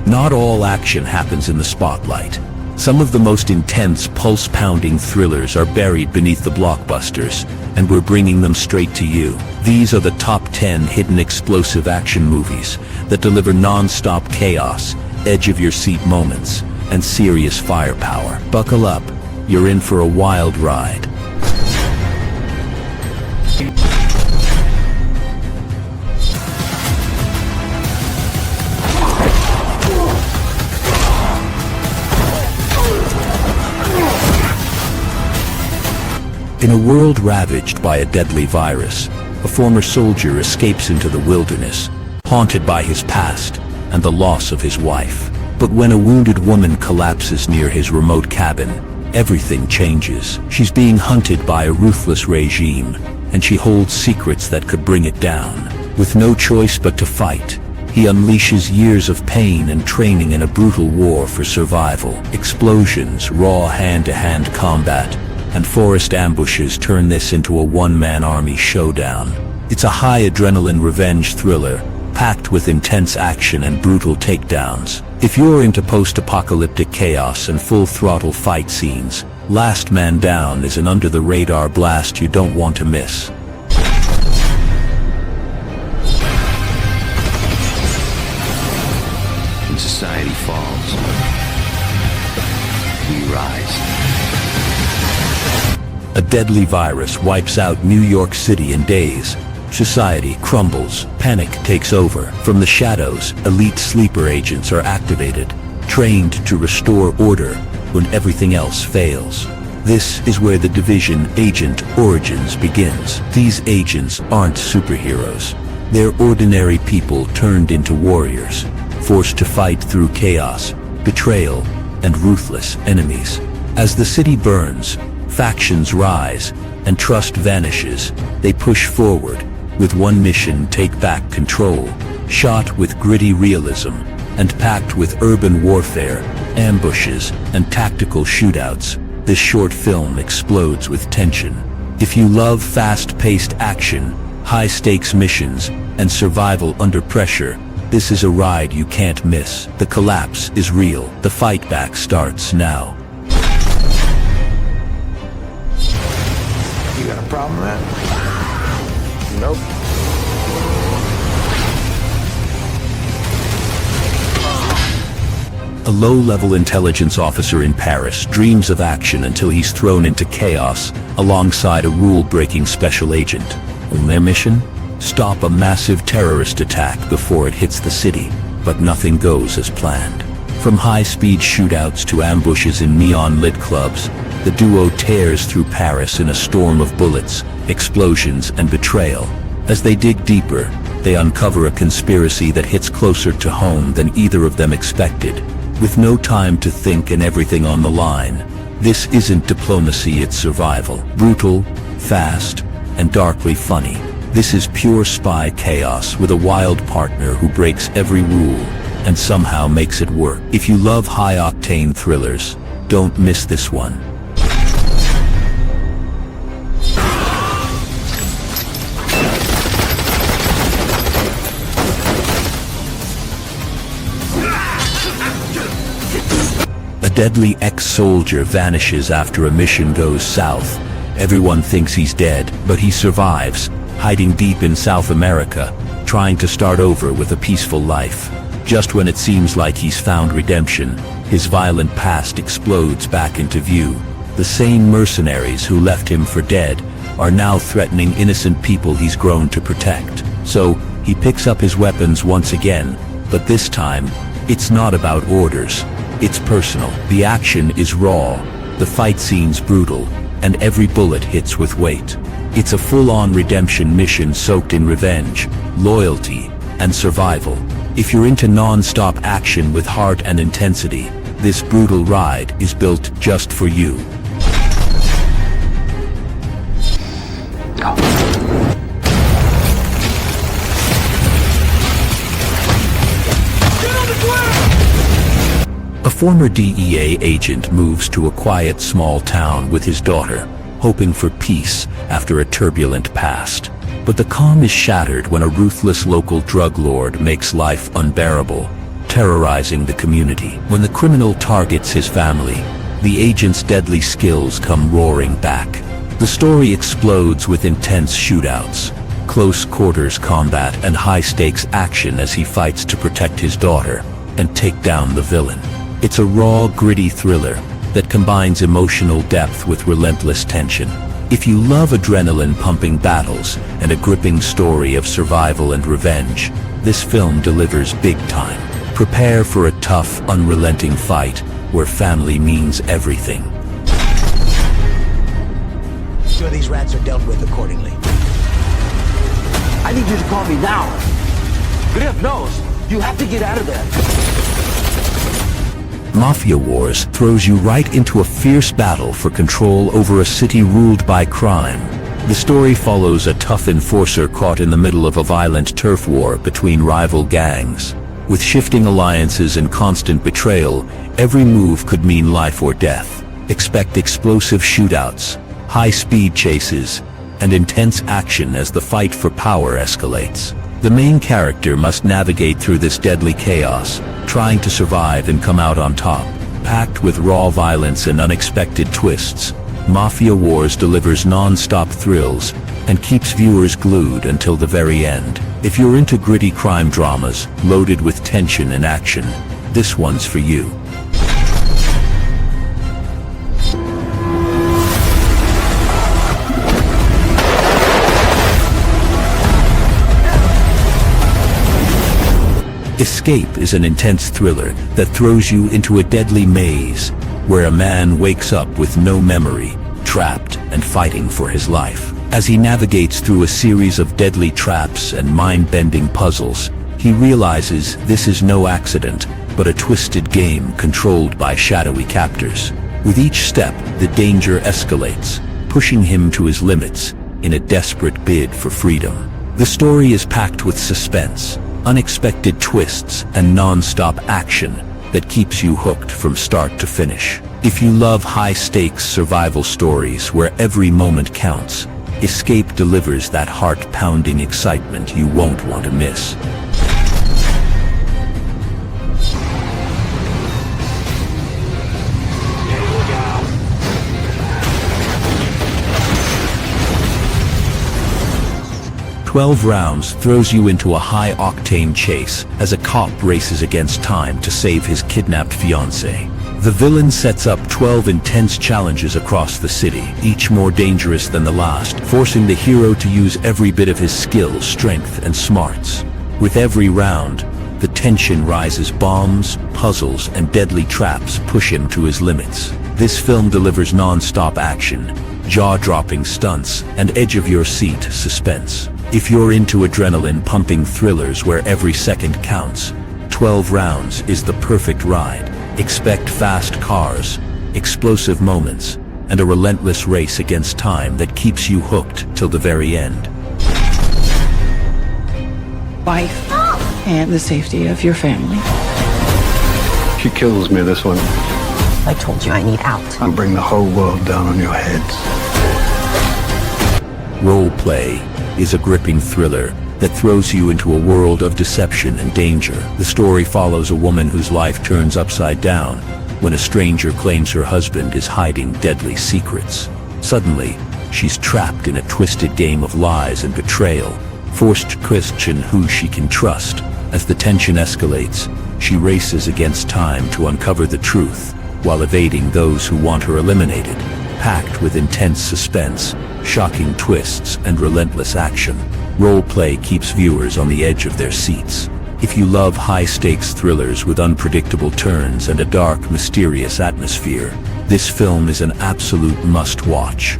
Not all action happens in the spotlight. Some of the most intense, pulse-pounding thrillers are buried beneath the blockbusters, and we're bringing them straight to you. These are the top 10 hidden explosive action movies that deliver non-stop chaos, edge-of-your-seat moments, and serious firepower. Buckle up, you're in for a wild ride. In a world ravaged by a deadly virus, a former soldier escapes into the wilderness, haunted by his past and the loss of his wife. But when a wounded woman collapses near his remote cabin, everything changes. She's being hunted by a ruthless regime, and she holds secrets that could bring it down. With no choice but to fight, he unleashes years of pain and training in a brutal war for survival. Explosions, raw hand-to-hand combat, and forest ambushes turn this into a one-man army showdown. It's a high-adrenaline revenge thriller, packed with intense action and brutal takedowns. If you're into post-apocalyptic chaos and full-throttle fight scenes, Last Man Down is an under-the-radar blast you don't want to miss. When society falls, we rise. A deadly virus wipes out New York City in days. Society crumbles, panic takes over. From the shadows, elite sleeper agents are activated, trained to restore order when everything else fails. This is where the Division Agent Origins begins. These agents aren't superheroes. They're ordinary people turned into warriors, forced to fight through chaos, betrayal, and ruthless enemies. As the city burns, factions rise, and trust vanishes, they push forward with one mission: take back control. Shot with gritty realism and packed with urban warfare, ambushes, and tactical shootouts, this short film explodes with tension. If you love fast-paced action, high-stakes missions, and survival under pressure, this is a ride you can't miss. The collapse is real. The fight back starts now. You got a problem, man? Nope. A low-level intelligence officer in Paris dreams of action until he's thrown into chaos alongside a rule-breaking special agent. And their mission? Stop a massive terrorist attack before it hits the city. But nothing goes as planned. From high-speed shootouts to ambushes in neon-lit clubs, the duo tears through Paris in a storm of bullets, explosions, and betrayal. As they dig deeper, they uncover a conspiracy that hits closer to home than either of them expected. With no time to think and everything on the line, this isn't diplomacy, it's survival. Brutal, fast, and darkly funny. This is pure spy chaos with a wild partner who breaks every rule and somehow makes it work. If you love high-octane thrillers, don't miss this one. A deadly ex-soldier vanishes after a mission goes south. Everyone thinks he's dead, but he survives, hiding deep in South America, trying to start over with a peaceful life. Just when it seems like he's found redemption, his violent past explodes back into view. The same mercenaries who left him for dead are now threatening innocent people he's grown to protect. So, he picks up his weapons once again, but this time, it's not about orders. It's personal. The action is raw, the fight scene's brutal, and every bullet hits with weight. It's a full-on redemption mission soaked in revenge, loyalty, and survival. If you're into non-stop action with heart and intensity, this brutal ride is built just for you. Go. A former DEA agent moves to a quiet small town with his daughter, hoping for peace after a turbulent past. But the calm is shattered when a ruthless local drug lord makes life unbearable. terrorizing the community. When the criminal targets his family, the agent's deadly skills come roaring back. The story explodes with intense shootouts, close quarters combat, and high-stakes action as he fights to protect his daughter and take down the villain. It's a raw, gritty thriller that combines emotional depth with relentless tension. If you love adrenaline-pumping battles and a gripping story of survival and revenge, this film delivers big time. Prepare for a tough, unrelenting fight where family means everything. Sure these rats are dealt with accordingly. I need you to call me now. Griff knows. You have to get out of there. Mafia Wars throws you right into a fierce battle for control over a city ruled by crime. The story follows a tough enforcer caught in the middle of a violent turf war between rival gangs. With shifting alliances and constant betrayal, every move could mean life or death. Expect explosive shootouts, high-speed chases, and intense action as the fight for power escalates. The main character must navigate through this deadly chaos, trying to survive and come out on top. Packed with raw violence and unexpected twists, Mafia Wars delivers non-stop thrills and keeps viewers glued until the very end. If you're into gritty crime dramas, loaded with tension and action, this one's for you. Escape is an intense thriller that throws you into a deadly maze where a man wakes up with no memory, trapped and fighting for his life. As he navigates through a series of deadly traps and mind-bending puzzles, he realizes this is no accident, but a twisted game controlled by shadowy captors. With each step, the danger escalates, pushing him to his limits in a desperate bid for freedom. The story is packed with suspense, unexpected twists, and non-stop action that keeps you hooked from start to finish. If you love high-stakes survival stories where every moment counts, Escape delivers that heart-pounding excitement you won't want to miss. "12 Rounds" throws you into a high-octane chase as a cop races against time to save his kidnapped fiancée. The villain sets up 12 intense challenges across the city, each more dangerous than the last, forcing the hero to use every bit of his skill, strength, and smarts. With every round, the tension rises. Bombs, puzzles, and deadly traps push him to his limits. This film delivers non-stop action, jaw-dropping stunts, and edge-of-your-seat suspense. If you're into adrenaline-pumping thrillers where every second counts, 12 Rounds is the perfect ride. Expect fast cars, explosive moments, and a relentless race against time that keeps you hooked till the very end. Life and the safety of your family. She kills me, this one. I told you I need out. I'll bring the whole world down on your heads. Role Play is a gripping thriller that throws you into a world of deception and danger. The story follows a woman whose life turns upside down when a stranger claims her husband is hiding deadly secrets. Suddenly, she's trapped in a twisted game of lies and betrayal, forced to question who she can trust. As the tension escalates, she races against time to uncover the truth while evading those who want her eliminated. Packed with intense suspense, shocking twists, and relentless action, Role Play keeps viewers on the edge of their seats. If you love high-stakes thrillers with unpredictable turns and a dark, mysterious atmosphere, this film is an absolute must-watch.